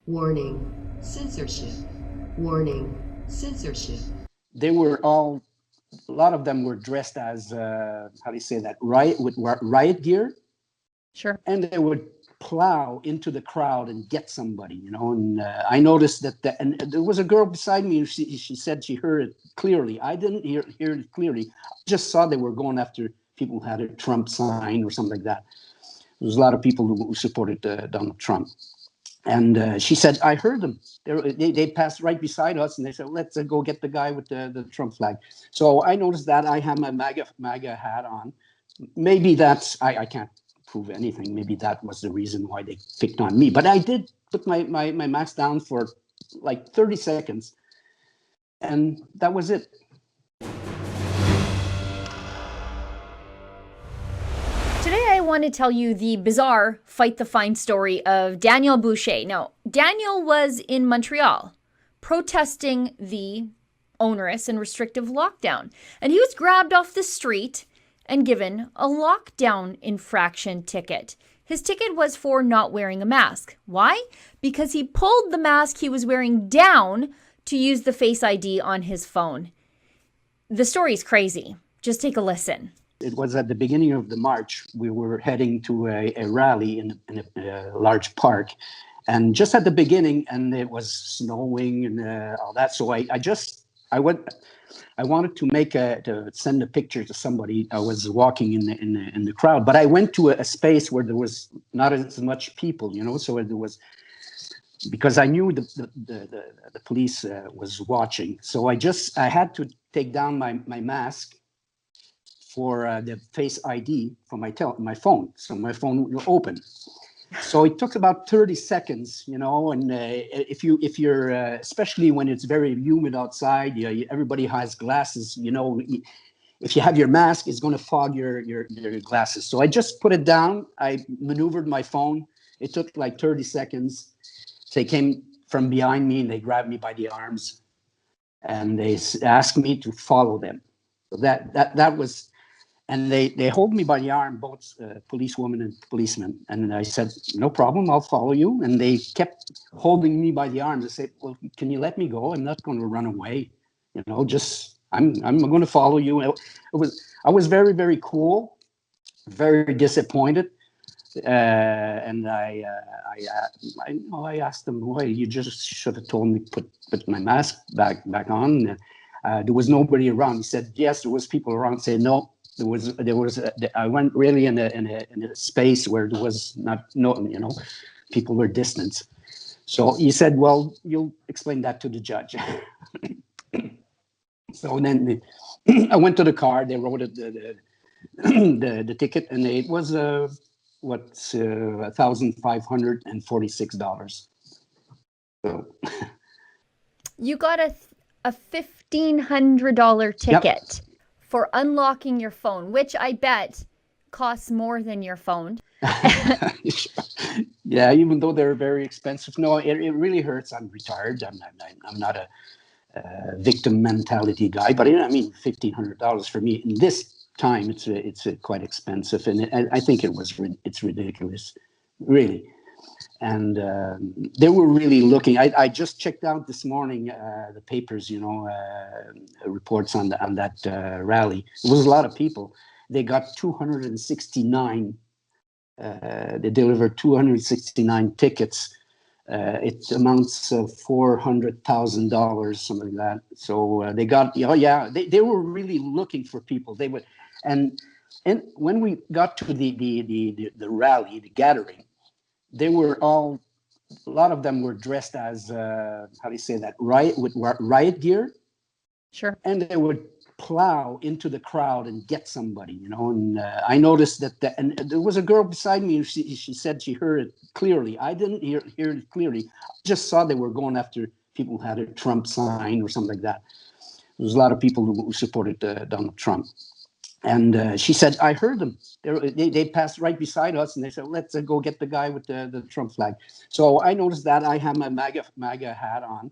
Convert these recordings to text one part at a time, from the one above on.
Warning, censorship. Warning, censorship. They were all, a lot of them were dressed as, how do you say that, riot gear. Sure. And they would plow into the crowd and get somebody, And I noticed and there was a girl beside me, and she said she heard it clearly. I didn't hear it clearly. I just saw they were going after people who had a Trump sign or something like that. There was a lot of people who supported Donald Trump. And she said, I heard them. They passed right beside us, and they said, let's go get the guy with the Trump flag. So I noticed that. I have my MAGA hat on. Maybe that's, I can't prove anything. Maybe that was the reason why they picked on me. But I did put my mask down for like 30 seconds, and that was it. Today, I want to tell you the bizarre fight the fine story of Daniel Boucher. Now, Daniel was in Montreal protesting the onerous and restrictive lockdown, and he was grabbed off the street and given a lockdown infraction ticket. His ticket was for not wearing a mask. Why? Because he pulled the mask he was wearing down to use the Face ID on his phone. The story is crazy. Just take a listen. It was at the beginning of the March. We were heading to a rally in a large park. And just at the beginning, and it was snowing and all that. So I wanted to send a picture to somebody. I was walking in the crowd, but I went to a space where there was not as much people, So there was, because I knew the police was watching. So I had to take down my mask for the Face ID from my phone. So my phone will open. So it took about 30 seconds, and if you're, especially when it's very humid outside, everybody has glasses, if you have your mask, it's going to fog your glasses. So I just put it down. I maneuvered my phone. It took like 30 seconds. They came from behind me and they grabbed me by the arms and they asked me to follow them. So that was, and they hold me by the arm, both policewoman and policeman. And I said, no problem, I'll follow you. And they kept holding me by the arms. I said, well, can you let me go? I'm not going to run away. Just, I'm going to follow you. I was very, very cool, very disappointed. And I asked them, why, you just should have told me put my mask back on. There was nobody around. He said, yes, there was people around. Say, no. I went really in a space where there was people were distant. So he said, well, you'll explain that to the judge. So then I went to the car. They wrote it, the ticket, and it was $1,546. So you got a $1,500 ticket. Yep. For unlocking your phone, which I bet costs more than your phone. Yeah, even though they're very expensive. No, it really hurts. I'm retired. I'm not a victim mentality guy, but I mean, $1,500 for me in this time, it's quite expensive, and I think it's ridiculous, really. And they were really looking. I just checked out this morning the papers, reports on that rally. It was a lot of people. They got 269. They delivered 269 tickets. It amounts to $400,000, something like that. So they got. They were really looking for people. They would, and when we got to the rally, the gathering. They were all, a lot of them were dressed as, how do you say that, riot gear. Sure. And they would plow into the crowd and get somebody, And I noticed and there was a girl beside me, and she said she heard it clearly. I didn't hear it clearly. I just saw they were going after people who had a Trump sign or something like that. There was a lot of people who supported Donald Trump. And she said, I heard them. They passed right beside us, and they said, let's go get the guy with the Trump flag. So I noticed that. I have my MAGA hat on.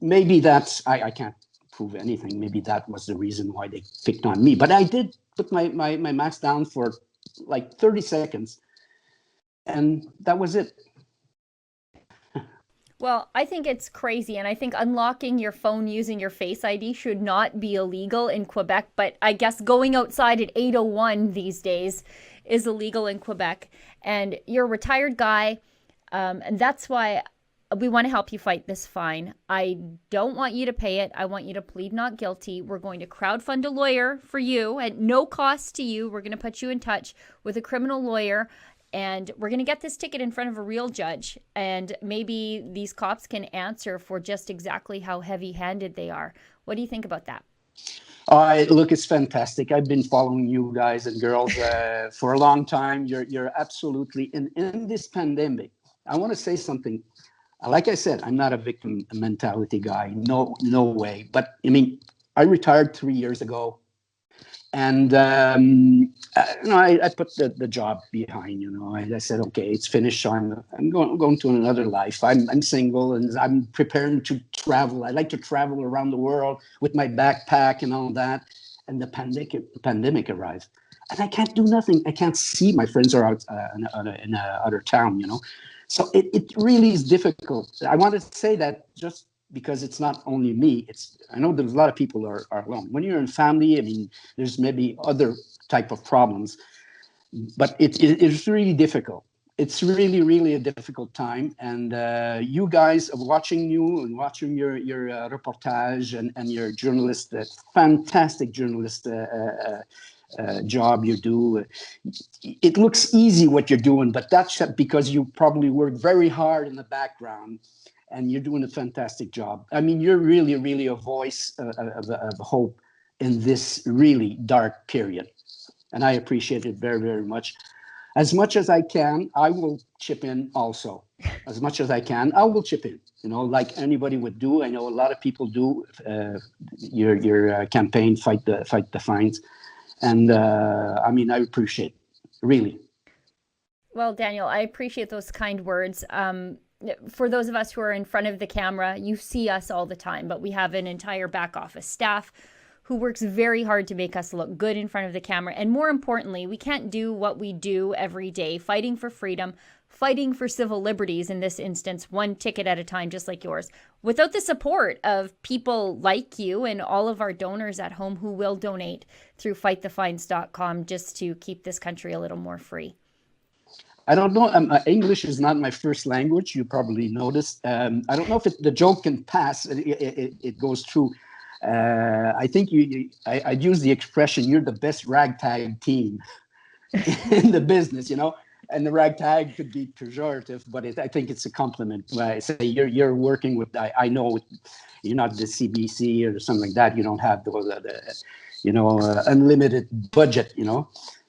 Maybe that's, I can't prove anything. Maybe that was the reason why they picked on me. But I did put my mask down for like 30 seconds, and that was it. Well, I think it's crazy, and I think unlocking your phone using your Face ID should not be illegal in Quebec, but I guess going outside at 8:01 these days is illegal in Quebec. And you're a retired guy, and that's why we want to help you fight this fine. I don't want you to pay it. I want you to plead not guilty. We're going to crowdfund a lawyer for you at no cost to you. We're going to put you in touch with a criminal lawyer, and we're going to get this ticket in front of a real judge. And maybe these cops can answer for just exactly how heavy-handed they are. What do you think about that? Look, it's fantastic. I've been following you guys and girls for a long time. You're absolutely in this pandemic. I want to say something. Like I said, I'm not a victim mentality guy. No way. But I mean, I retired 3 years ago, and I put the job behind. I said, okay, it's finished. So I'm going to another life. I'm single, and I'm preparing to travel. I like to travel around the world with my backpack and all that. And the pandemic arrived, and I can't do nothing. I can't see my friends are out in another town. So it really is difficult. I want to say that just because it's not only me. I know there's a lot of people are alone. When you're in family, I mean, there's maybe other type of problems, but it's really difficult. It's really, really a difficult time. And you guys are watching your reportage and your journalist, fantastic journalist job you do. It looks easy what you're doing, but that's because you probably work very hard in the background, and you're doing a fantastic job. I mean, you're really, really a voice of hope in this really dark period, and I appreciate it very, very much. As much as I can, I will chip in also. As much as I can, I will chip in. Like anybody would do. I know a lot of people do. Your campaign, fight the fines. And I mean, I appreciate it, really. Well, Daniel, I appreciate those kind words. For those of us who are in front of the camera, you see us all the time, but we have an entire back office staff who works very hard to make us look good in front of the camera. And more importantly, we can't do what we do every day, fighting for freedom, fighting for civil liberties, in this instance, one ticket at a time, just like yours, without the support of people like you and all of our donors at home who will donate through fightthefines.com just to keep this country a little more free. I don't know. English is not my first language. You probably noticed. I don't know if the joke can pass. It goes through. I think I'd use the expression, you're the best ragtag team in the business, and the ragtag could be pejorative, but I think it's a compliment. When I say you're working with, I know you're not the CBC or something like that. You don't have the unlimited budget,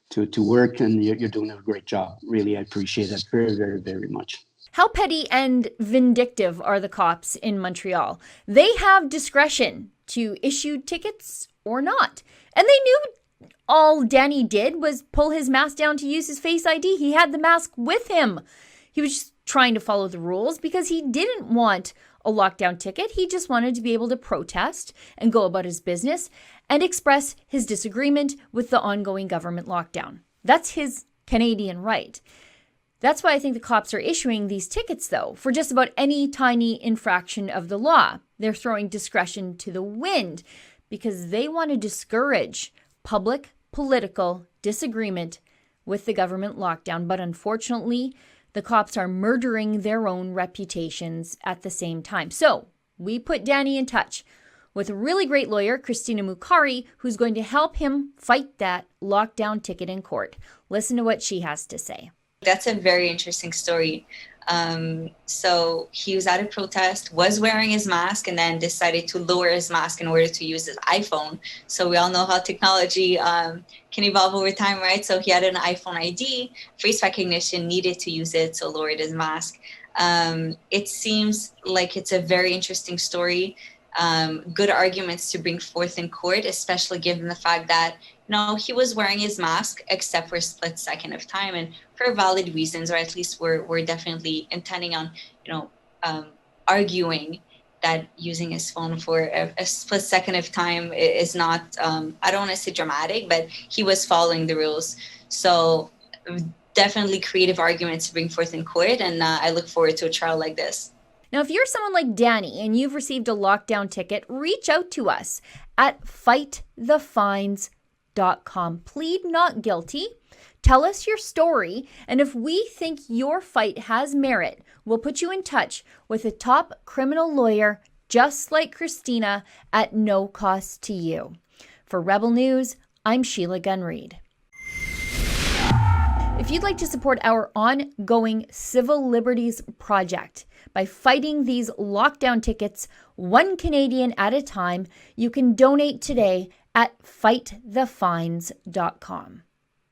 to work, and you're doing a great job. Really, I appreciate that very, very, very much. How petty and vindictive are the cops in Montreal? They have discretion to issue tickets or not. And they knew all Danny did was pull his mask down to use his Face ID. He had the mask with him. He was just trying to follow the rules because he didn't want a lockdown ticket. He just wanted to be able to protest and go about his business and express his disagreement with the ongoing government lockdown. That's his Canadian right. That's why I think the cops are issuing these tickets, though, for just about any tiny infraction of the law. They're throwing discretion to the wind because they want to discourage public political disagreement with the government lockdown. But unfortunately, the cops are murdering their own reputations at the same time. So we put Danny in touch with a really great lawyer, Christina Mukari, who's going to help him fight that lockdown ticket in court. Listen to what she has to say. That's a very interesting story. So he was at a protest, was wearing his mask, and then decided to lower his mask in order to use his iPhone. So we all know how technology can evolve over time, right? So he had an iPhone ID, face recognition, needed to use it, so lowered his mask. It seems like it's a very interesting story. Good arguments to bring forth in court, especially given the fact that he was wearing his mask except for a split second of time, and for valid reasons, or at least we're definitely intending on arguing that using his phone for a split second of time is not I don't want to say dramatic, but he was following the rules. So definitely creative arguments to bring forth in court, and I look forward to a trial like this. Now, if you're someone like Danny and you've received a lockdown ticket, reach out to us at fightthefines.com. Plead not guilty. Tell us your story, and if we think your fight has merit, we'll put you in touch with a top criminal lawyer just like Christina at no cost to you. For Rebel News, I'm Sheila Gunn Reid. If you'd like to support our ongoing civil liberties project by fighting these lockdown tickets one Canadian at a time, you can donate today at fightthefines.com.